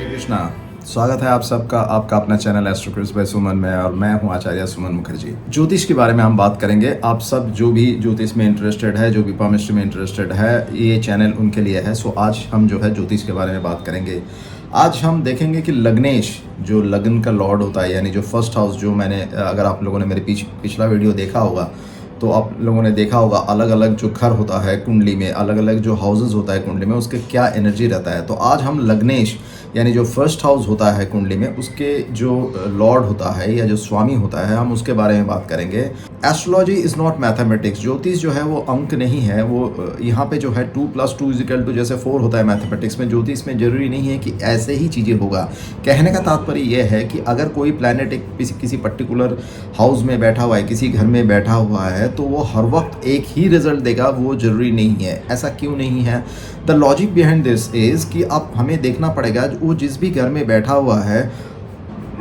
कृष्णा, स्वागत है आप सबका आपका अपना चैनल एस्ट्रो क्रिस बाय सुमन में, और मैं हूं आचार्य सुमन मुखर्जी। ज्योतिष के बारे में हम बात करेंगे। आप सब जो भी ज्योतिष में इंटरेस्टेड है, जो भी पामिस्ट्री में इंटरेस्टेड है, ये चैनल उनके लिए है। सो आज हम जो है ज्योतिष के बारे में बात करेंगे। आज हम देखेंगे कि लग्नेश, जो लग्न का लॉर्ड होता है, यानी जो फर्स्ट हाउस, जो मैंने, अगर आप लोगों ने मेरे पिछला वीडियो देखा होगा तो आप लोगों ने देखा होगा अलग अलग जो घर होता है कुंडली में, अलग अलग जो हाउसेस होता है कुंडली में, उसके क्या एनर्जी रहता है। तो आज हम लग्नेश यानी जो फर्स्ट हाउस होता है कुंडली में, उसके जो लॉर्ड होता है या जो स्वामी होता है, हम उसके बारे में बात करेंगे। Astrology is not mathematics. ज्योतिष जो है वो अंक नहीं है। वो यहाँ पे जो है 2+2 जैसे 4 होता है मैथमेटिक्स में, ज्योतिष में जरूरी नहीं है कि ऐसे ही चीज़ें होगा। कहने का तात्पर्य यह है कि अगर कोई प्लैनेट एक किसी पर्टिकुलर हाउस में बैठा हुआ है, किसी घर में बैठा हुआ है, तो वो हर वक्त एक ही रिजल्ट देगा, वो जरूरी नहीं है। ऐसा क्यों नहीं है? The logic behind this is कि अब हमें देखना पड़ेगा वो जिस भी घर में बैठा हुआ है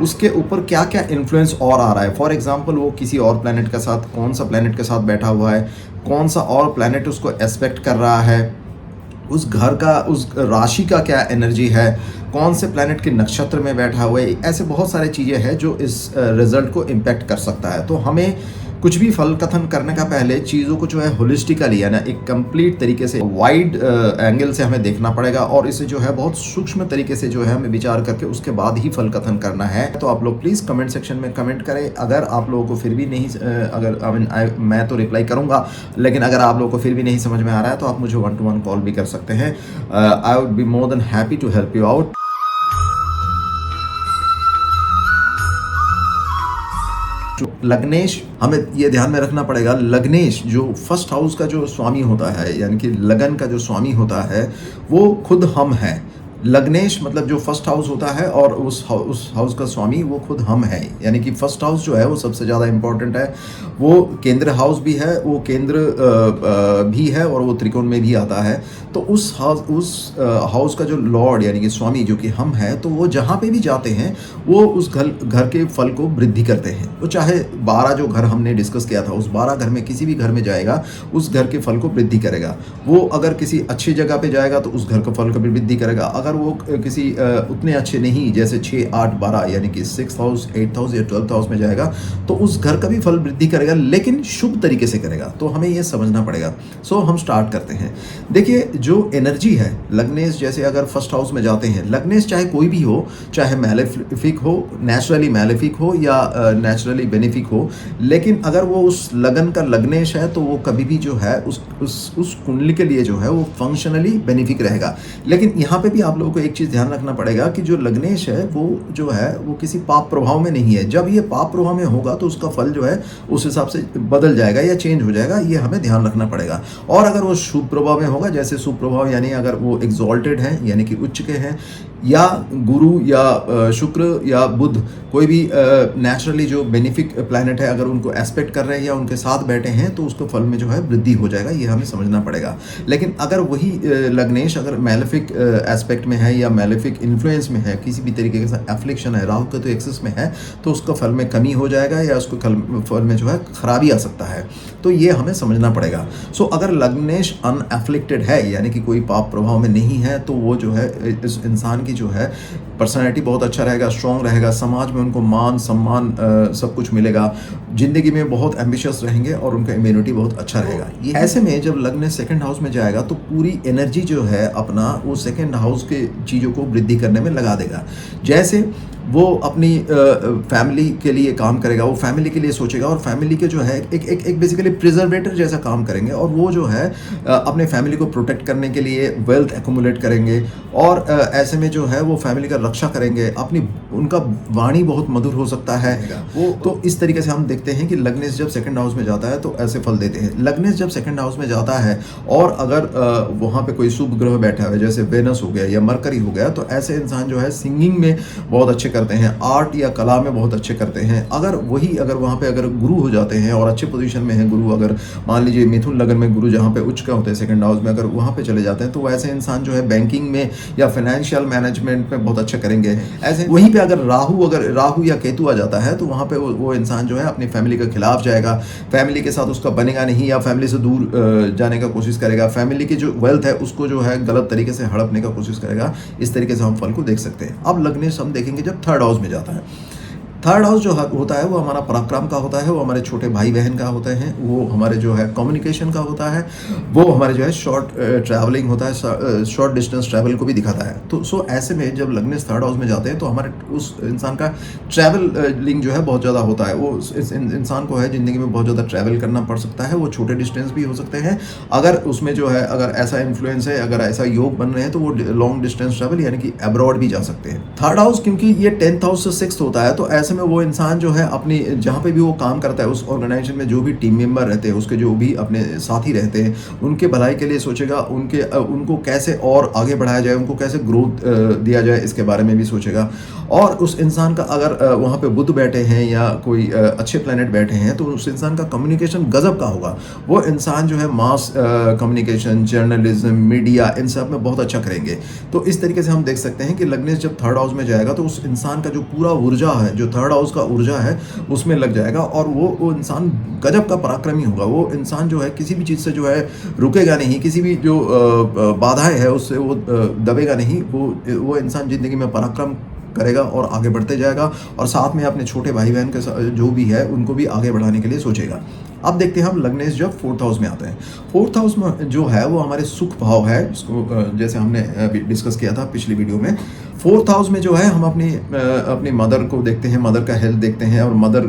उसके ऊपर क्या क्या इन्फ्लुएंस और आ रहा है। फॉर एग्जांपल, वो किसी और प्लैनेट के साथ, कौन सा प्लैनेट के साथ बैठा हुआ है, कौन सा और प्लैनेट उसको एस्पेक्ट कर रहा है, उस घर का, उस राशि का क्या एनर्जी है, कौन से प्लैनेट के नक्षत्र में बैठा हुआ है। ऐसे बहुत सारे चीज़ें हैं जो इस रिजल्ट को इम्पैक्ट कर सकता है। तो हमें कुछ भी फल कथन करने का पहले चीज़ों को जो है होलिस्टिकली, यानी एक कंप्लीट तरीके से, वाइड एंगल से हमें देखना पड़ेगा, और इसे जो है बहुत सूक्ष्म तरीके से जो है हमें विचार करके उसके बाद ही फल कथन करना है। तो आप लोग प्लीज़ कमेंट सेक्शन में कमेंट करें। अगर आप लोगों को फिर भी नहीं, मैं तो रिप्लाई करूंगा, लेकिन अगर आप लोगों को फिर भी नहीं समझ में आ रहा है तो आप मुझे 1-to-1 कॉल भी कर सकते हैं। I would be more than happy to help you out. Lagnesh, हमें ये ध्यान में रखना पड़ेगा, लग्नेश जो फर्स्ट हाउस का जो स्वामी होता है, यानी कि लगन का जो स्वामी होता है, वो खुद हम है। लग्नेश मतलब जो फर्स्ट हाउस होता है, और उस हाउस का स्वामी वो खुद हम है। यानी कि फर्स्ट हाउस जो है वो सबसे ज़्यादा इम्पोर्टेंट है। वो केंद्र हाउस भी है, वो केंद्र भी है, और वो त्रिकोण में भी आता है। तो उस हाउस का जो लॉर्ड यानी कि स्वामी जो कि हम है, तो वो जहाँ पे भी जाते हैं वो उस घर के फल को वृद्धि करते हैं। वो चाहे 12 जो घर हमने डिस्कस किया था, उस 12 घर में किसी भी घर में जाएगा, उस घर के फल को वृद्धि करेगा। वो अगर किसी अच्छी जगह पे जाएगा तो उस घर का फल को भी वृद्धि करेगा। अगर वो किसी उतने अच्छे नहीं, जैसे 6, 8, 12 यानी कि 6th हाउस, 8th हाउस या 12th हाउस में जाएगा, तो उस घर का भी फल वृद्धि करेगा, लेकिन शुभ तरीके से करेगा। तो हमें ये समझना पड़ेगा। सो हम स्टार्ट करते हैं। देखिए, जो एनर्जी है लग्नेश, जैसे अगर फर्स्ट हाउस में जाते हैं, लग्नेश चाहे कोई भी हो, चाहे मैलेफिक हो, नेचुरली मैलेफिक हो या नेचुरली बेनिफिक हो, लेकिन अगर वो उस लगन का लग्नेश है तो वो कभी भी जो है उस कुंडली के लिए जो है वो फंक्शनली बेनिफिक रहेगा। लेकिन यहाँ पे भी आप लोगों को एक चीज़ ध्यान रखना पड़ेगा कि जो लग्नेश है वो जो है वो किसी पाप प्रभाव में नहीं है। जब ये पाप प्रभाव में होगा तो उसका फल जो है उस हिसाब से बदल जाएगा या चेंज हो जाएगा, ये हमें ध्यान रखना पड़ेगा। और अगर वो शुभ प्रभाव में होगा, जैसे शुभ प्रभाव यानी अगर वो एग्जॉल्टेड है यानी कि उच्च के हैं, या गुरु या शुक्र या बुध, कोई भी नेचुरली जो बेनिफिक प्लैनेट है, अगर उनको एस्पेक्ट कर रहे हैं या उनके साथ बैठे हैं, तो उसको फल में जो है वृद्धि हो जाएगा। ये हमें समझना पड़ेगा। लेकिन अगर वही लग्नेश अगर मैलेफिक एस्पेक्ट में है या मैलेफिक इन्फ्लुएंस में है, किसी भी तरीके का एफ्लिक्शन है, राहु का तो एक्सेस में है, तो उसका फल में कमी हो जाएगा या उसको फल में जो है खराबी आ सकता है। तो ये हमें समझना पड़ेगा। सो अगर लग्नेश अनएफ्लिक्टेड है यानी कि कोई पाप प्रभाव में नहीं है, तो वो जो है इस इंसान की जो है पर्सनैलिटी बहुत अच्छा रहेगा, स्ट्रॉन्ग रहेगा, समाज में उनको मान सम्मान सब कुछ मिलेगा, जिंदगी में बहुत एम्बिशियस रहेंगे और उनका इम्यूनिटी बहुत अच्छा रहेगा। ये ऐसे में जब लग्न सेकंड हाउस में जाएगा तो पूरी एनर्जी जो है अपना वो सेकंड हाउस के चीज़ों को वृद्धि करने में लगा देगा। जैसे वो अपनी फैमिली के लिए काम करेगा, वो फैमिली के लिए सोचेगा, और फैमिली के जो है एक बेसिकली प्रिजर्वेटर जैसा काम करेंगे, और वो जो है अपने फैमिली को प्रोटेक्ट करने के लिए वेल्थ एक्यूमुलेट करेंगे, और ऐसे में जो है वो फैमिली का रक्षा करेंगे। उनका वाणी बहुत मधुर हो सकता है वो। तो इस तरीके से हम देखते हैं कि लग्नेश जब सेकंड हाउस में जाता है तो ऐसे फल देते हैं। लग्नेश जब सेकंड हाउस में जाता है और अगर वहाँ पे कोई शुभ ग्रह बैठा है, जैसे वेनस हो गया या मरकरी हो गया, तो ऐसे इंसान जो है सिंगिंग में बहुत अच्छे करते हैं, आर्ट या कला में बहुत अच्छे करते हैं। अगर वहाँ पे अगर गुरु हो जाते हैं और अच्छे पोजीशन में है गुरु, अगर मान लीजिए मिथुन लगन में गुरु जहाँ पे उच्च का होते हैं सेकंड हाउस में, अगर वहाँ पे चले जाते हैं तो वैसे इंसान जो है बैंकिंग में या फाइनेंशियल मैनेजमेंट में बहुत अच्छा करेंगे। ऐसे वहीं पे अगर राहु या केतु आ जाता है तो वहाँ पे वो इंसान जो है अपनी फैमिली के खिलाफ जाएगा, फैमिली के साथ उसका बनेगा नहीं या फैमिली से दूर जाने का कोशिश करेगा, फैमिली की जो वेल्थ है उसको जो है गलत तरीके से हड़पने का कोशिश करेगा। इस तरीके से हम फल को देख सकते हैं। अब लग्नेश हम देखेंगे जब थर्ड हाउस में जाता है। थर्ड हाउस जो होता है वो हमारा पराक्रम का होता है, वो हमारे छोटे भाई बहन का होता है, वो हमारे जो है कम्युनिकेशन का होता है, वो हमारे जो है शॉर्ट ट्रैवलिंग होता है, शॉर्ट डिस्टेंस ट्रैवल को भी दिखाता है। तो ऐसे में जब लग्नेश थर्ड हाउस में जाते हैं तो हमारे उस इंसान का ट्रैवलिंग जो है बहुत ज़्यादा होता है। वो इस इंसान को है ज़िंदगी में बहुत ज़्यादा ट्रैवल करना पड़ सकता है। वो छोटे डिस्टेंस भी हो सकते हैं, अगर उसमें जो है अगर ऐसा इन्फ्लुएंस है, अगर ऐसा योग बन रहे हैं तो वो लॉन्ग डिस्टेंस ट्रैवल यानी कि अब्रॉड भी जा सकते हैं। थर्ड हाउस क्योंकि ये 10th हाउस से 6th होता है तो ऐसे में वो इंसान जो है अपनी जहाँ पे भी वो काम करता है, उस ऑर्गेनाइजेशन में जो भी टीम मेंबर रहते हैं, उसके जो भी अपने साथी रहते हैं, उनके भलाई के लिए सोचेगा, उनको कैसे और आगे बढ़ाया जाए, उनको कैसे ग्रोथ दिया जाए, इसके बारे में भी सोचेगा। और उस इंसान का अगर वहाँ पे बुध बैठे हैं या कोई अच्छे प्लैनेट बैठे हैं तो उस इंसान का कम्युनिकेशन गजब का होगा। वो इंसान जो है मास कम्युनिकेशन, जर्नलिज्म, मीडिया, इन सब में बहुत अच्छा करेंगे। तो इस तरीके से हम देख सकते हैं कि लग्नेश जब थर्ड हाउस में जाएगा तो उस इंसान का जो पूरा ऊर्जा है, जो थर्ड हाउस का ऊर्जा है, उसमें लग जाएगा और वो इंसान गजब का पराक्रमी होगा। वो इंसान जो है किसी भी चीज़ से जो है रुकेगा नहीं, किसी भी जो बाधाएं है उससे वो दबेगा नहीं। वो इंसान जिंदगी में पराक्रम करेगा और आगे बढ़ते जाएगा और साथ में अपने छोटे भाई बहन के जो भी है उनको भी आगे बढ़ाने के लिए सोचेगा। अब देखते हैं हम लग्नेश जब फोर्थ हाउस में आते हैं। फोर्थ हाउस में जो है वो हमारे सुख भाव है, जिसको जैसे हमने अभी डिस्कस किया था पिछली वीडियो में। फोर्थ हाउस में जो है हम अपनी मदर को देखते हैं, मदर का हेल्थ देखते हैं और मदर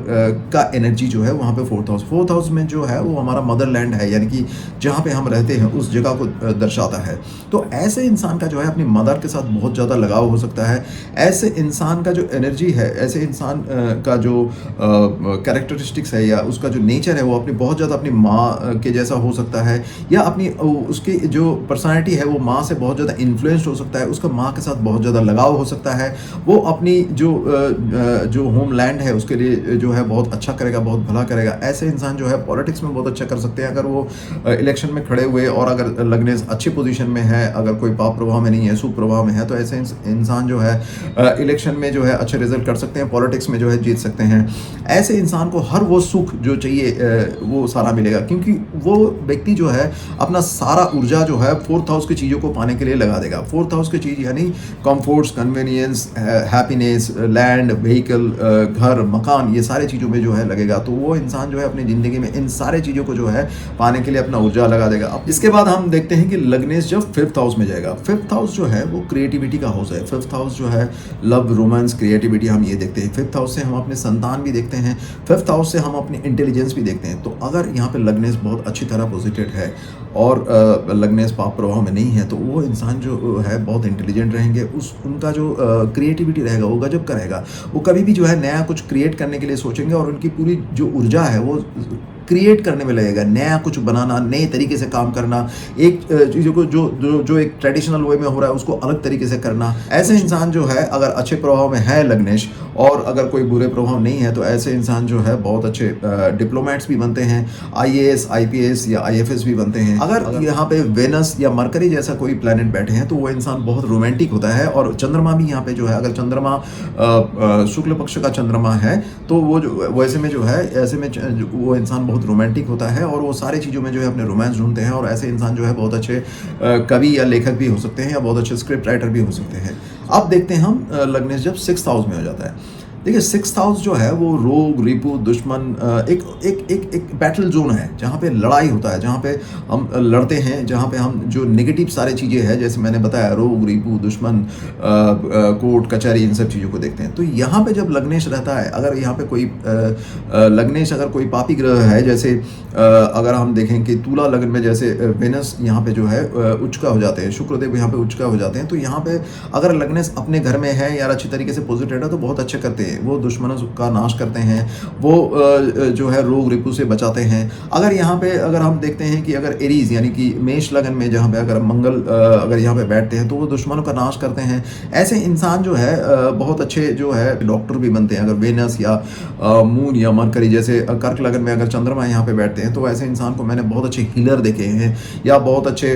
का एनर्जी जो है वहाँ पे फोर्थ हाउस में जो है वो हमारा मदर लैंड है, यानी कि जहाँ पे हम रहते हैं उस जगह को दर्शाता है। तो ऐसे इंसान का जो है अपनी मदर के साथ बहुत ज़्यादा लगाव हो सकता है। ऐसे इंसान का जो एनर्जी है, ऐसे इंसान का जो कैरेक्टरिस्टिक्स है या उसका जो नेचर है वो बहुत ज़्यादा अपनी माँ के जैसा हो सकता है, या उसकी जो पर्सनालिटी है वो माँ से बहुत ज़्यादा इन्फ्लुएंस्ड हो सकता है, उसका माँ के साथ बहुत ज़्यादा लगाव हो सकता है। वो अपनी जो होम लैंड है उसके लिए जो है बहुत अच्छा करेगा, बहुत भला करेगा। ऐसे इंसान जो है पॉलिटिक्स में बहुत अच्छा कर सकते हैं। अगर वो इलेक्शन में खड़े हुए और अगर लग्नेश अच्छी पोजीशन में है, अगर कोई पाप प्रभाव में नहीं है, सुप्रभाव में है, तो ऐसे इंसान जो है इलेक्शन में जो है अच्छे रिजल्ट कर सकते हैं, पॉलिटिक्स में जो है जीत सकते हैं। ऐसे इंसान को हर वो सुख जो चाहिए वो सारा मिलेगा, क्योंकि वो व्यक्ति जो है अपना सारा ऊर्जा जो है फोर्थ हाउस की चीज़ों को पाने के लिए लगा देगा। फोर्थ हाउस की चीज़ यानी comforts, convenience, happiness, land, vehicle, घर, मकान, ये सारे चीज़ों में जो है लगेगा। तो वो इंसान जो है अपनी ज़िंदगी में इन सारे चीज़ों को जो है पाने के लिए अपना ऊर्जा लगा देगा। अब इसके बाद हम देखते हैं कि लग्नेश जब फिफ्थ हाउस में जाएगा। फिफ्थ हाउस जो है वो क्रिएटिविटी का हाउस है। फिफ्थ हाउस जो है लव, रोमांस, क्रिएटिविटी, हम ये देखते हैं। फिफ्थ हाउस से हम अपने संतान भी देखते हैं, फिफ्थ हाउस से हम अपनी इंटेलिजेंस भी देखते हैं। तो अगर यहाँ पे लग्नेश बहुत अच्छी तरह पोजिटेड है और लग्नेश पाप प्रभाव में नहीं है तो वो इंसान जो है बहुत इंटेलिजेंट रहेंगे। उनका जो क्रिएटिविटी रहेगा वो गजब का रहेगा। वो कभी भी जो है नया कुछ क्रिएट करने के लिए सोचेंगे और उनकी पूरी जो ऊर्जा है वो क्रिएट करने में लगेगा, नया कुछ बनाना, नए तरीके से काम करना, एक चीज़ों को जो एक ट्रेडिशनल वे में हो रहा है उसको अलग तरीके से करना। ऐसे इंसान जो है अगर अच्छे प्रभाव में है लग्नेश और अगर कोई बुरे प्रभाव नहीं है तो ऐसे इंसान जो है बहुत अच्छे डिप्लोमेट्स भी बनते हैं, IAS, IPS या IFS भी बनते हैं। अगर यहाँ पे वेनस या मरकरी जैसा कोई प्लैनेट बैठे हैं तो वो इंसान बहुत रोमांटिक होता है। और चंद्रमा भी यहाँ पे जो है, अगर चंद्रमा शुक्ल पक्ष का चंद्रमा है तो वो जो वैसे में जो है ऐसे में वो इंसान बहुत रोमांटिक होता है और वो सारी चीज़ों में जो है अपने रोमांस ढूंढते हैं। और ऐसे इंसान जो है बहुत अच्छे कवि या लेखक भी हो सकते हैं या बहुत अच्छे स्क्रिप्ट राइटर भी हो सकते हैं। अब देखते हैं हम लग्नेश जब सिक्स्थ हाउस में हो जाता है। देखिए सिक्स्थ हाउस जो है वो रोग, रिपु, दुश्मन, एक बैटल जोन है जहाँ पे लड़ाई होता है, जहाँ पे हम लड़ते हैं, जहाँ पे हम जो नेगेटिव सारी चीज़ें हैं जैसे मैंने बताया रोग, रिपु, दुश्मन, कोर्ट कचहरी, इन सब चीज़ों को देखते हैं। तो यहाँ पे जब लग्नेश रहता है, अगर यहाँ पे कोई लग्नेश अगर कोई पापी ग्रह है, जैसे अगर हम देखें कि तुला लग्न में जैसे वेनस यहाँ पे जो है उच्चका हो जाते हैं, शुक्रदेव यहाँ पे उच्चका हो जाते हैं, तो यहाँ पे अगर लग्नेश अपने घर में है या अच्छी तरीके से पॉजिटिव है तो बहुत अच्छे करते हैं। वो दुश्मनों का नाश करते हैं, वो जो है रोग रिपू से बचाते हैं। अगर यहाँ पे अगर हम देखते हैं कि अगर एरीज यानी कि मेष लगन में जहाँ पे अगर मंगल अगर यहाँ पे बैठते हैं तो वो दुश्मनों का नाश करते हैं। ऐसे इंसान जो है बहुत अच्छे जो है डॉक्टर भी बनते हैं। अगर वेनस या मून या मरकरी जैसे कर्क लगन में अगर चंद्रमा यहाँ पे बैठते हैं तो ऐसे इंसान को मैंने बहुत अच्छे हीलर देखे हैं या बहुत अच्छे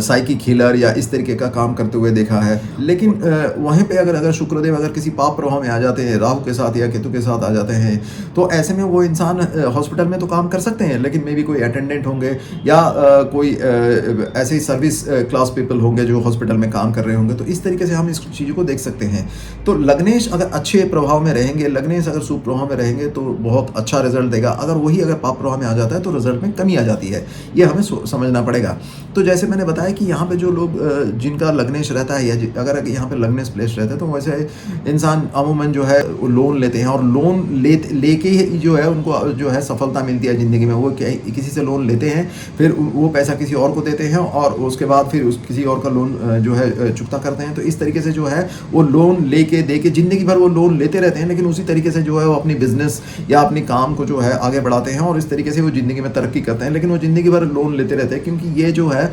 साइकिक हीलर या इस तरीके का काम करते हुए देखा है। लेकिन वहीं पे अगर शुक्रदेव अगर किसी पाप प्रभाव में आ जाते हैं, राहु के साथ या केतु के साथ आ जाते हैं, तो ऐसे में वो इंसान हॉस्पिटल में तो काम कर सकते हैं, लेकिन मे बी कोई अटेंडेंट होंगे या कोई ऐसे ही सर्विस क्लास पीपल होंगे जो हॉस्पिटल में काम कर रहे होंगे। तो इस तरीके से हम इस चीज़ को देख सकते हैं। तो लग्नेश अगर अच्छे प्रभाव में रहेंगे, लग्नेश अगर शुभ प्रभाव में रहेंगे तो बहुत अच्छा रिजल्ट देगा। अगर वही अगर पाप प्रभाव में आ जाता है तो रिजल्ट में कमी आ जाती है, ये हमें समझना पड़ेगा। तो जैसे मैंने बताया कि यहाँ पे जो लोग जिनका लग्नेश रहता है या अगर यहाँ पे लग्नेश प्लेस रहता है तो वैसे इंसान अमूमन जो है लोन लेते हैं और लोन लेके ही जो है उनको जो है सफलता मिलती है ज़िंदगी में। वो किसी से लोन लेते हैं, फिर वो पैसा किसी और को देते हैं और उसके बाद फिर किसी और का लोन जो है चुकता करते हैं। तो इस तरीके से जो है वो लोन लेके देके ज़िंदगी भर वो लोन लेते रहते हैं, लेकिन उसी तरीके से जो है वो अपनी बिजनेस या अपनी काम को जो है आगे बढ़ाते हैं और इस तरीके से वो ज़िंदगी में तरक्की करते हैं। लेकिन वो ज़िंदगी भर लोन लेते रहते हैं, क्योंकि ये जो है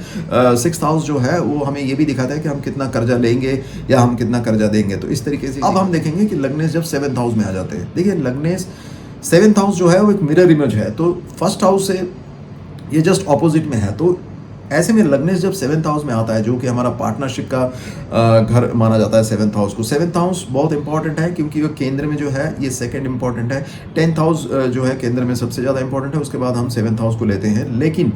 6th हाउस जो है वो हमें ये भी दिखाता है कि हम कितना कर्जा लेंगे या हम कितना कर्जा देंगे। तो इस तरीके से अब हम देखेंगे कि लग्नेश जब 7th हाउस में आ जाते हैं। देखिए लग्नेश 7th हाउस जो है वो एक मिरर इमेज है, तो 1st हाउस से ये जस्ट ऑपोजिट में है। तो ऐसे में लग्नेश जब 7th हाउस में आता है, जो कि हमारा पार्टनरशिप का घर माना जाता है 7th हाउस को। 7th हाउस बहुत इंपॉर्टेंट है क्योंकि वो केंद्र में जो है ये सेकंड इंपॉर्टेंट है। 10th हाउस जो है केंद्र में सबसे ज़्यादा इंपॉर्टेंट है, उसके बाद हम 7th हाउस को लेते हैं। लेकिन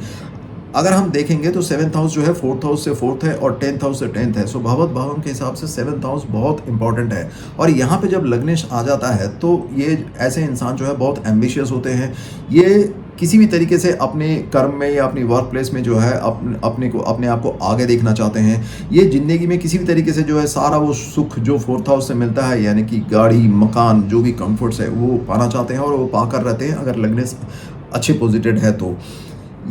अगर हम देखेंगे तो 7th हाउस जो है 4th हाउस से 4th है और 10th हाउस से 10th है। सो भगवत भावन के हिसाब से 7th हाउस बहुत इंपॉर्टेंट है। और यहाँ पे जब लग्नेश आ जाता है तो ये ऐसे इंसान जो है बहुत एम्बिशियस होते हैं। ये किसी भी तरीके से अपने कर्म में या अपनी वर्क प्लेस में जो है अपने आप को आगे देखना चाहते हैं। ये ज़िंदगी में किसी भी तरीके से जो है सारा वो सुख जो 4th हाउस से मिलता है, यानी कि गाड़ी मकान जो भी कंफर्ट्स है वो पाना चाहते हैं और वो पाकर रहते हैं अगर लग्नेश अच्छे पोजिटेड है तो।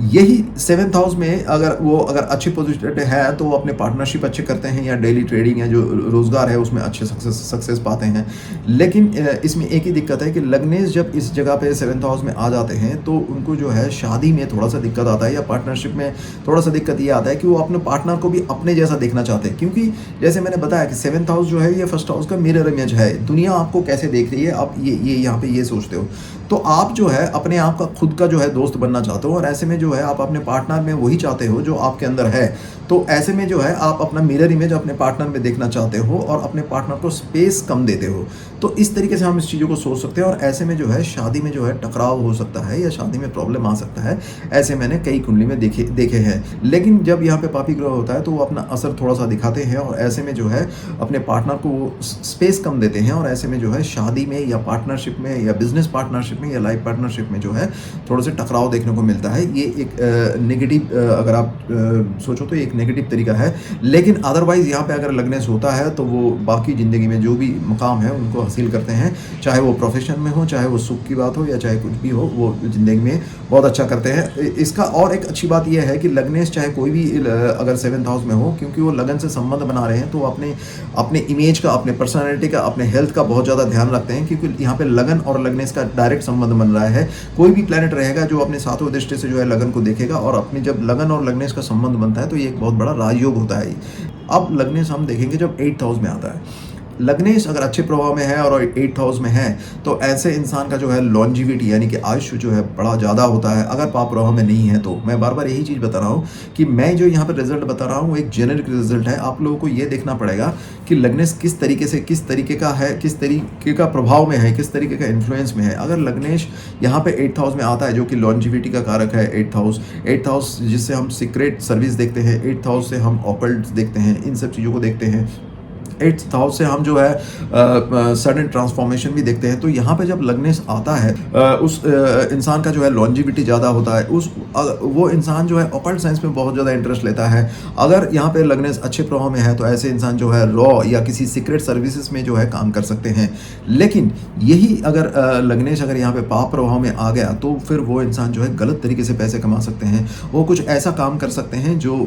यही 7th हाउस में अगर अच्छे पोजिशन है तो वो अपने पार्टनरशिप अच्छे करते हैं या डेली ट्रेडिंग या जो रोज़गार है उसमें अच्छे सक्सेस पाते हैं। लेकिन इसमें एक ही दिक्कत है कि लग्नेश जब इस जगह पे 7th हाउस में आ जाते हैं तो उनको जो है शादी में थोड़ा सा दिक्कत आता है या पार्टनरशिप में थोड़ा सा दिक्कत ये आता है कि वो अपने पार्टनर को भी अपने जैसा देखना चाहते हैं। क्योंकि जैसे मैंने बताया कि 7th हाउस जो है ये 1st हाउस का मिरर इमेज है। दुनिया आपको कैसे देख रही है, आप ये यहाँ पे ये सोचते हो, तो आप जो है अपने आप का खुद का जो है दोस्त बनना चाहते हो और ऐसे में जो है आप अपने पार्टनर में वही चाहते हो जो आपके अंदर है। तो ऐसे में जो है आप अपना मिरर इमेज अपने पार्टनर में देखना चाहते हो और अपने पार्टनर को स्पेस कम देते हो। तो इस तरीके से हम इस चीज़ों को सोच सकते हैं और ऐसे में जो है शादी में जो है टकराव हो सकता है या शादी में प्रॉब्लम आ सकता है। ऐसे मैंने कई कुंडली में देखे हैं। लेकिन जब यहाँ पे पापी ग्रह होता है तो वो अपना असर थोड़ा सा दिखाते हैं और ऐसे में जो है अपने पार्टनर को वो स्पेस कम देते हैं और ऐसे में जो है शादी में या पार्टनरशिप में या बिजनेस पार्टनरशिप में या लाइफ पार्टनरशिप में जो है थोड़े से टकराव देखने को मिलता है। ये एक नेगेटिव अगर आप सोचो तो एक नेगेटिव तरीका है। लेकिन अदरवाइज यहाँ पे अगर लग्नेश होता है तो वो बाकी ज़िंदगी में जो भी मुकाम है उनको हासिल करते हैं, चाहे वो प्रोफेशन में हो, चाहे वो सुख की बात हो या चाहे कुछ भी हो, वो ज़िंदगी में बहुत अच्छा करते हैं। इसका और एक अच्छी बात यह है कि लग्नेश चाहे कोई भी अगर 7th हाउस में हो, क्योंकि वो लगन से संबंध बना रहे हैं तो अपने इमेज का, अपने पर्सनैलिटी का, अपने हेल्थ का बहुत ज़्यादा ध्यान रखते हैं। क्योंकि यहाँ पे लगन और लग्नेश का डायरेक्ट संबंध बन रहा है। कोई भी प्लैनेट रहेगा जो अपने सातवें दृष्टि से जो है लगन को देखेगा और अपनी जब लगन और लग्नेश का संबंध बनता है तो ये एक बहुत बड़ा राजयोग होता है। अब लग्नेश हम देखेंगे जब 8th हाउस में आता है। लग्नेश अगर अच्छे प्रभाव में है और 8th हाउस में है तो ऐसे इंसान का जो है लॉन्जिविटी यानी कि आयुष्य जो है बड़ा ज़्यादा होता है। अगर पाप प्रभाव में नहीं है तो मैं बार बार यही चीज़ बता रहा हूँ कि मैं जो यहाँ पर रिजल्ट बता रहा हूँ वो एक जेनरिक रिजल्ट है। आप लोगों को ये देखना पड़ेगा कि लग्नेश किस तरीके का है, किस तरीके का प्रभाव में है, किस तरीके का इन्फ्लुएंस में है। अगर लग्नेश यहाँ पे 8th हाउस में आता है जो कि लॉन्जिविटी का कारक है 8th हाउस जिससे हम सीक्रेट सर्विस देखते हैं, 8th हाउस से हम ऑकल्ट देखते हैं, इन सब चीज़ों को देखते हैं। 8th हाउस से हम जो है सडन ट्रांसफॉर्मेशन भी देखते हैं। तो यहाँ पे जब लग्नेश आता है उस इंसान का जो है लॉन्जिविटी ज़्यादा होता है। वो इंसान जो है ऑकल्ट साइंस में बहुत ज़्यादा इंटरेस्ट लेता है। अगर यहाँ पे लग्नेश अच्छे प्रभाव में है तो ऐसे इंसान जो है रॉ या किसी सीक्रेट सर्विसेज में जो है काम कर सकते हैं। लेकिन यही अगर लग्नेश अगर यहाँ पे पाप प्रभाव में आ गया तो फिर वो इंसान जो है गलत तरीके से पैसे कमा सकते हैं। वो कुछ ऐसा काम कर सकते हैं जो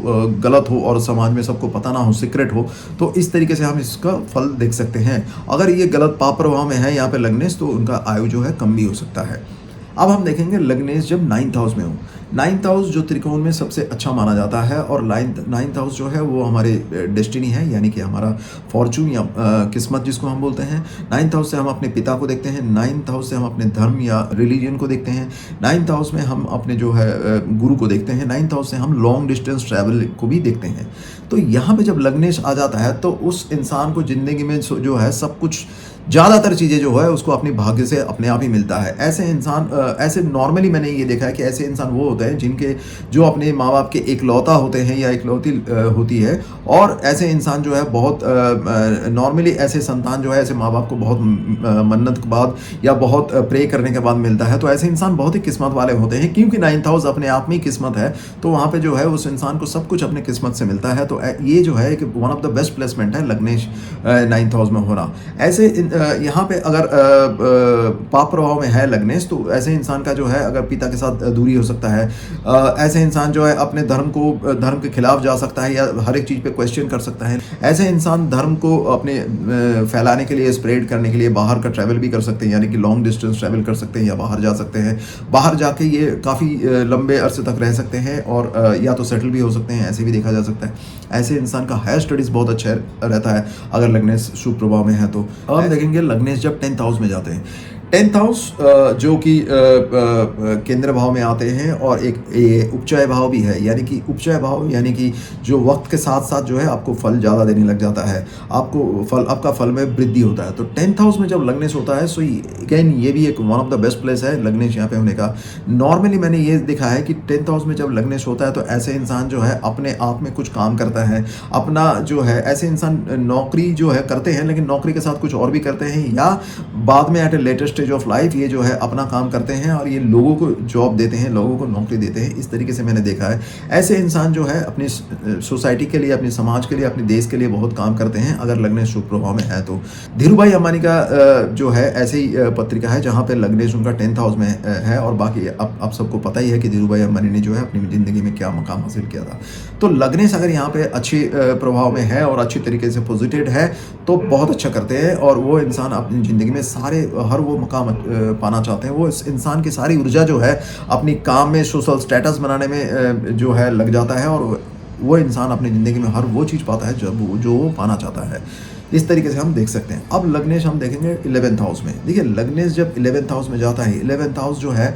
गलत हो और समाज में सबको पता ना हो, सीक्रेट हो। तो इस तरीके से हम इसका फल देख सकते हैं। अगर ये गलत पाप प्रभाव में है यहाँ पे लग्नेश, तो उनका आयु जो है कम भी हो सकता है। अब हम देखेंगे लग्नेश जब 9th हाउस में हो। 9th हाउस जो त्रिकोण में सबसे अच्छा माना जाता है, और 9th हाउस जो है वो हमारे डेस्टिनी है, यानी कि हमारा फॉर्चून या किस्मत जिसको हम बोलते हैं। 9th हाउस से हम अपने पिता को देखते हैं, 9th हाउस से हम अपने धर्म या रिलीजन को देखते हैं, 9th हाउस में हम अपने जो है गुरु को देखते हैं, 9th हाउस से हम लॉन्ग डिस्टेंस ट्रैवल को भी देखते हैं। तो यहाँ पे जब लग्नेश आ जाता है तो उस इंसान को ज़िंदगी में जो है सब कुछ, ज़्यादातर चीज़ें जो है उसको अपनी भाग्य से अपने आप ही मिलता है। ऐसे इंसान ऐसे नॉर्मली मैंने ये देखा है कि ऐसे इंसान वो होते हैं जिनके जो अपने माँ बाप के इकलौता होते हैं या इकलौती होती है, और ऐसे इंसान जो है बहुत नॉर्मली ऐसे संतान जो है ऐसे माँ बाप को बहुत मन्नत के बाद या बहुत प्रे करने के बाद मिलता है। तो ऐसे इंसान बहुत ही किस्मत वाले होते हैं, क्योंकि 9th हाउस अपने आप में ही किस्मत है। तो वहाँ पे जो है उस इंसान को सब कुछ अपने किस्मत से मिलता है। तो ये जो है कि one of the best placement है लग्नेश 9th हाउस में होना। ऐसे यहाँ पे अगर पाप प्रभाव में है लग्नेश, तो ऐसे इंसान का जो है अगर पिता के साथ दूरी हो सकता है। ऐसे इंसान जो है अपने धर्म के खिलाफ जा सकता है या हर एक चीज़ पे क्वेश्चन कर सकता है। ऐसे इंसान धर्म को अपने फैलाने के लिए, स्प्रेड करने के लिए बाहर का ट्रैवल भी कर सकते हैं, यानी कि लॉन्ग डिस्टेंस ट्रैवल कर सकते हैं या बाहर जा सकते हैं। बाहर जाके ये काफ़ी लंबे अरसे तक रह सकते हैं, और या तो सेटल भी हो सकते हैं, ऐसे भी देखा जा सकता है। ऐसे इंसान का हायर स्टडीज़ बहुत अच्छा रहता है अगर लग्नेश शुभ प्रभाव में है। तो अब हम देखेंगे लग्नेश जब 10th हाउस में जाते हैं। 10th हाउस जो कि केंद्र भाव में आते हैं, और एक ये उपचय भाव भी है, यानी कि उपचय भाव यानी कि जो वक्त के साथ साथ जो है आपको फल ज़्यादा देने लग जाता है, आपका फल में वृद्धि होता है। तो 10th हाउस में जब लग्नेश होता है, सो अगेन ये भी एक one of the best place है लग्नेश यहाँ पे होने का। नॉर्मली मैंने ये देखा है कि 10th हाउस में जब लग्नेश होता है तो ऐसे इंसान जो है अपने आप में कुछ काम करता है, अपना जो है ऐसे इंसान नौकरी जो है करते हैं, लेकिन नौकरी के साथ कुछ और भी करते हैं, या बाद में at a latest stage of life ये जो है अपना काम करते हैं और ये लोगों को जॉब देते हैं, लोगों को नौकरी देते हैं। इस तरीके से मैंने देखा है। ऐसे इंसान जो है अपनी सोसाइटी के लिए, अपने समाज के लिए, अपने देश के लिए बहुत काम करते हैं अगर लग्नेश शुभ प्रभाव में है तो। धीरू भाई अंबानी का जो है ऐसे ही पत्रिका है जहाँ पे लग्नेश उनका 10th हाउस में है, और बाकी अब सबको पता ही है कि धीरू भाई अंबानी ने जो है अपनी ज़िंदगी में क्या मकाम हासिल किया था। तो लग्नेश अगर यहाँ पे अच्छे प्रभाव में है और अच्छी तरीके से पॉजिटिव है तो बहुत अच्छा करते हैं, और वो इंसान अपनी ज़िंदगी में हर वो मकाम पाना चाहते हैं। वो इस इंसान की सारी ऊर्जा जो है अपनी काम में, सोशल स्टेटस बनाने में जो है लग जाता है, और वो इंसान अपनी ज़िंदगी में हर वो चीज़ पाता है जो वो पाना चाहता है। इस तरीके से हम देख सकते हैं। अब लग्नेश हम देखेंगे 11th हाउस में। देखिए लग्नेश जब 11th हाउस में जाता है, 11th हाउस जो है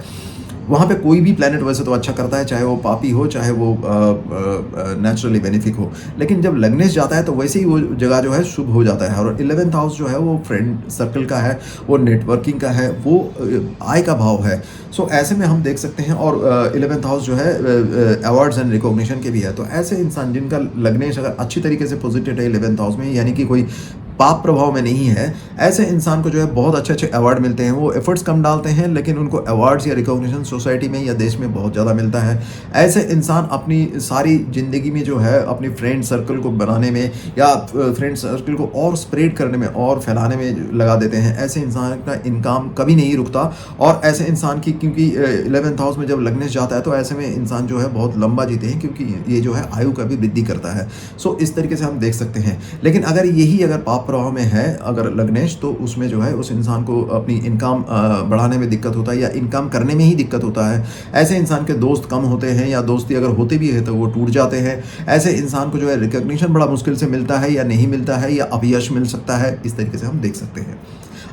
वहाँ पे कोई भी प्लैनेट वैसे तो अच्छा करता है, चाहे वो पापी हो, चाहे वो नेचुरली बेनिफिक हो, लेकिन जब लग्नेश जाता है तो वैसे ही वो जगह जो है शुभ हो जाता है। और 11th हाउस जो है वो फ्रेंड सर्कल का है, वो नेटवर्किंग का है, वो आय का भाव है। सो ऐसे में हम देख सकते हैं। और 11th हाउस जो है अवार्ड्स एंड रिकॉग्निशन के भी है। तो ऐसे इंसान जिनका लग्नेश अगर अच्छी तरीके से पॉजिटिव है 11th हाउस में, यानी कि कोई पाप प्रभाव में नहीं है, ऐसे इंसान को जो है बहुत अच्छे अच्छे अवार्ड मिलते हैं। वो एफर्ट्स कम डालते हैं, लेकिन उनको अवार्ड्स या रिकॉग्निशन सोसाइटी में या देश में बहुत ज़्यादा मिलता है। ऐसे इंसान अपनी सारी ज़िंदगी में जो है अपनी फ्रेंड सर्कल को बनाने में या फ्रेंड सर्कल को और स्प्रेड करने में और फैलाने में लगा देते हैं। ऐसे इंसान का इनकम कभी नहीं रुकता। और ऐसे इंसान की, क्योंकि 11th हाउस में जब लग्नेश जाता है तो ऐसे में इंसान जो है बहुत लंबा जीते हैं, क्योंकि ये जो है आयु का भी वृद्धि करता है। सो इस तरीके से हम देख सकते हैं। लेकिन अगर पाप प्रभाव में है अगर लग्नेश, तो उसमें जो है उस इंसान को अपनी इनकम बढ़ाने में दिक्कत होता है या इनकम करने में ही दिक्कत होता है। ऐसे इंसान के दोस्त कम होते हैं, या दोस्ती अगर होते भी है तो वो टूट जाते हैं। ऐसे इंसान को जो है रिकॉग्निशन बड़ा मुश्किल से मिलता है या नहीं मिलता है, या अपयश मिल सकता है। इस तरीके से हम देख सकते हैं।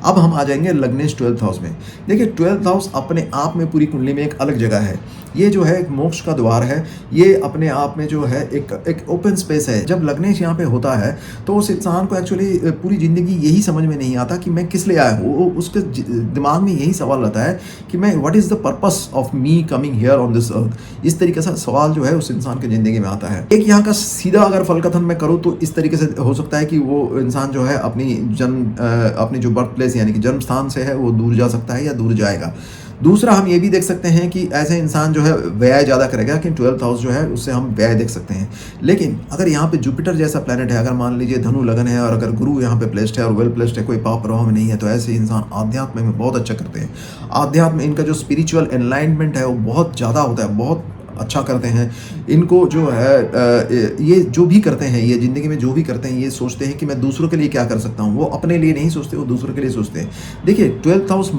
अब हम आ जाएंगे लग्नेश 12th हाउस में। देखिए 12th हाउस अपने आप में पूरी कुंडली में एक अलग जगह है। ये जो है एक मोक्ष का द्वार है। ये अपने आप में जो है एक ओपन स्पेस है। जब लग्नेश यहाँ पे होता है तो उस इंसान को एक्चुअली पूरी ज़िंदगी यही समझ में नहीं आता कि मैं किस लिए आया हूँ। उसके दिमाग में यही सवाल रहता है कि मैं what is the purpose of me coming here on this earth. इस तरीके से सवाल जो है उस इंसान की ज़िंदगी में आता है। एक यहाँ का सीधा अगर फल कथन मैं करूँ तो इस तरीके से हो सकता है कि वो इंसान जो है अपनी जो बर्थ प्लेस यानी कि जन्म स्थान से है वो दूर जा सकता है या दूर जाएगा। दूसरा हम ये भी देख सकते हैं कि ऐसे इंसान जो है व्यय ज़्यादा करेगा, कि 12th हाउस जो है उससे हम व्यय देख सकते हैं। लेकिन अगर यहाँ पे जुपिटर जैसा प्लैनेट है, अगर मान लीजिए धनु लगन है और अगर गुरु यहाँ पे प्लेस्ड है और वेल प्लेस्ड है, कोई पाप प्रभाव में नहीं है, तो ऐसे इंसान आध्यात्म में बहुत अच्छा करते हैं। आध्यात्म इनका जो स्पिरिचुअल एनलाइनमेंट है वो बहुत ज़्यादा होता है, बहुत अच्छा करते हैं, इनको जो है ये जो भी करते हैं, ये ज़िंदगी में जो भी करते हैं, ये सोचते हैं कि मैं दूसरों के लिए क्या कर सकता हूँ। वो अपने लिए नहीं सोचते, वो दूसरों के लिए सोचते हैं। देखिए 12th हाउस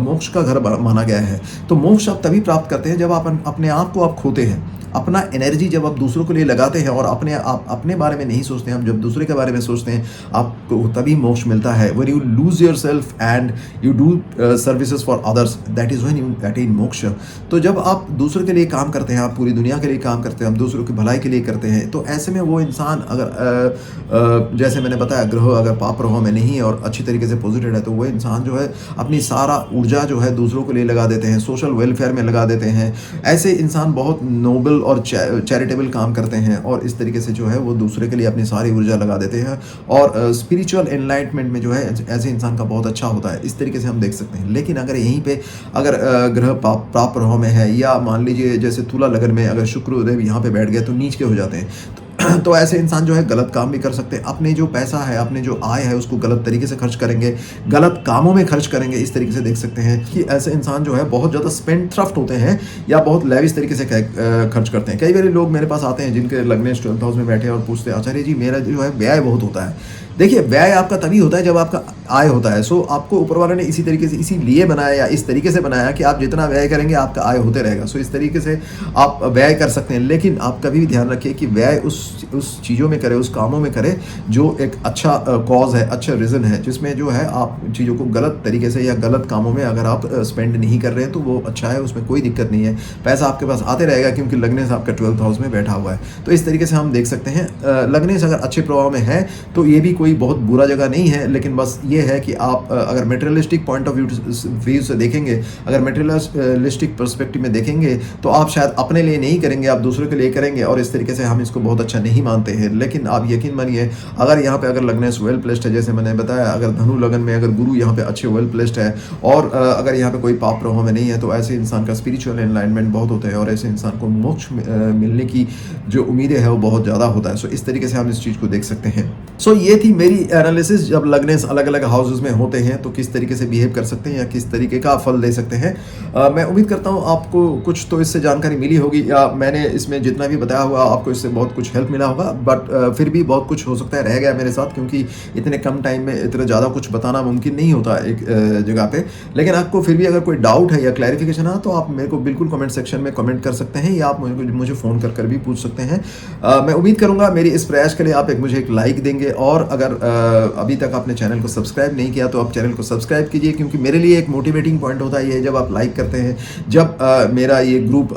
मोक्ष का घर माना गया है। तो मोक्ष आप तभी प्राप्त करते हैं जब आप अपने आप को आप खोते हैं। अपना एनर्जी जब आप दूसरों के लिए लगाते हैं और अपने बारे में नहीं सोचते हैं, आप जब दूसरे के बारे में सोचते हैं, आपको तभी मोक्ष मिलता है। When you lose your self and you do services for others, that is when you attain मोक्ष। तो जब आप दूसरों के लिए काम करते हैं, आप पूरी दुनिया के लिए काम करते हैं, आप दूसरों की भलाई के लिए करते हैं, तो ऐसे में वो इंसान अगर जैसे मैंने बताया, ग्रह अगर पाप ग्रहों में नहीं है और अच्छी तरीके से पॉजिटिव है, तो वो इंसान जो है अपनी सारा ऊर्जा जो है दूसरों के लिए लगा देते हैं, सोशल वेलफेयर में लगा देते हैं। ऐसे इंसान बहुत नोबल और चैरिटेबल काम करते हैं और इस तरीके से जो है वो दूसरे के लिए अपनी सारी ऊर्जा लगा देते हैं और स्पिरिचुअल एनलाइटमेंट में जो है ऐसे इंसान का बहुत अच्छा होता है। इस तरीके से हम देख सकते हैं। लेकिन अगर यहीं पे अगर ग्रह पाप ग्रहों में है, या मान लीजिए जैसे तुला लगन में अगर शुक्रदेव यहाँ पे बैठ गए तो नीच के हो जाते हैं, तो ऐसे इंसान जो है गलत काम भी कर सकते हैं। अपने जो पैसा है, अपने जो आय है, उसको गलत तरीके से खर्च करेंगे, गलत कामों में खर्च करेंगे। इस तरीके से देख सकते हैं कि ऐसे इंसान जो है बहुत ज़्यादा स्पेंड थ्रफ्ट होते हैं या बहुत लेविश तरीके से खर्च करते हैं। कई बार लोग मेरे पास आते हैं जिनके लग्नेश 12th हाउस में बैठे हैं और पूछते हैं, आचार्य जी मेरा जो है व्यय बहुत होता है। देखिए व्यय आपका तभी होता है जब आपका आय होता है। सो आपको ऊपर वाले ने इसी तरीके से इसीलिए बनाया या इस तरीके से बनाया कि आप जितना व्यय करेंगे आपका आय होते रहेगा। सो इस तरीके से आप व्यय कर सकते हैं। लेकिन आप कभी भी ध्यान रखिए कि व्यय उस चीज़ों में करें, उस कामों में करें जो एक अच्छा कॉज है, अच्छा रीज़न है, जिसमें जो है आप चीज़ों को गलत तरीके से या गलत कामों में अगर आप स्पेंड नहीं कर रहे हैं तो वो अच्छा है, उसमें कोई दिक्कत नहीं है। पैसा आपके पास आते रहेगा क्योंकि लग्नेश आपका 12th हाउस में बैठा हुआ है। तो इस तरीके से हम देख सकते हैं लग्नेश अगर अच्छे प्रभाव में है तो ये भी कोई बहुत बुरा जगह नहीं है। लेकिन बस ये है कि आप अगर मेटेरियलिस्टिक पॉइंट ऑफ व्यू से देखेंगे, अगर मेटेरियलिस्टिक पर्सपेक्टिव में देखेंगे, तो आप शायद अपने लिए नहीं करेंगे, आप दूसरों के लिए करेंगे और इस तरीके से हम इसको बहुत अच्छा नहीं मानते हैं। लेकिन आप यकीन मानिए अगर यहाँ पे अगर लग्नेश वेल प्लेस्ड है, जैसे मैंने बताया, अगर धनु लगन में अगर गुरु यहाँ पे अच्छे वेल प्लेस्ड है और अगर यहाँ पे कोई पाप ग्रहों में नहीं है, तो ऐसे इंसान का स्पिरिचुअल एनलाइनमेंट बहुत होता है और ऐसे इंसान को मोक्ष मिलने की जो उम्मीदें है वो बहुत ज़्यादा होता है। सो इस तरीके से हम इस चीज़ को देख सकते हैं। सो ये थी मेरी एनालिसिस, जब लग्नेश अलग अलग हाउसेस में होते हैं तो किस तरीके से बिहेव कर सकते हैं या किस तरीके का फल दे सकते हैं। मैं उम्मीद करता हूँ आपको कुछ तो इससे जानकारी मिली होगी, या मैंने इसमें जितना भी बताया हुआ आपको इससे बहुत कुछ हेल्प मिला होगा। बट फिर भी बहुत कुछ हो सकता है रह गया मेरे साथ, क्योंकि इतने कम टाइम में इतना ज़्यादा कुछ बताना मुमकिन नहीं होता एक जगह पे। लेकिन आपको फिर भी अगर कोई डाउट है या क्लैरिफिकेशन है तो आप मेरे को बिल्कुल कमेंट सेक्शन में कमेंट कर सकते हैं, या आप मुझे फ़ोन कर भी पूछ सकते हैं। मैं उम्मीद करूँगा मेरी इस प्रयास के लिए आप मुझे एक लाइक देंगे, और अगर अभी तक आपने चैनल को सब्सक्राइब नहीं किया तो आप चैनल को सब्सक्राइब कीजिए, क्योंकि मेरे लिए एक मोटिवेटिंग पॉइंट होता है ये जब आप लाइक करते हैं, जब मेरा ये ग्रुप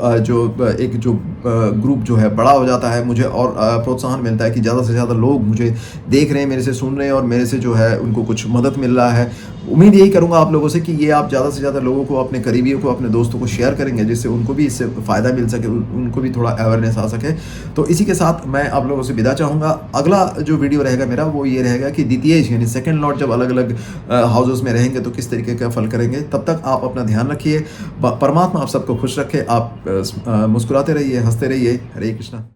ग्रुप जो है बड़ा हो जाता है, मुझे और प्रोत्साहन मिलता है कि ज़्यादा से ज़्यादा लोग मुझे देख रहे हैं, मेरे से सुन रहे हैं और मेरे से जो है उनको कुछ मदद मिल रहा है। उम्मीद यही करूँगा आप लोगों से कि ये आप ज़्यादा से ज़्यादा लोगों को, अपने करीबियों को, अपने दोस्तों को शेयर करेंगे, जिससे उनको भी इससे फ़ायदा मिल सके, उनको भी थोड़ा अवेयरनेस आ सके। तो इसी के साथ मैं आप लोगों से विदा चाहूँगा। अगला जो वीडियो रहेगा मेरा वो ये रहेगा कि द्वितीय यानी सेकंड लॉर्ड जब अलग अलग हाउसेस में रहेंगे तो किस तरीके का फल करेंगे। तब तक आप अपना ध्यान रखिए, परमात्मा आप सबको खुश रखे, आप मुस्कुराते रहिए, हंसते रहिए। हरे कृष्णा।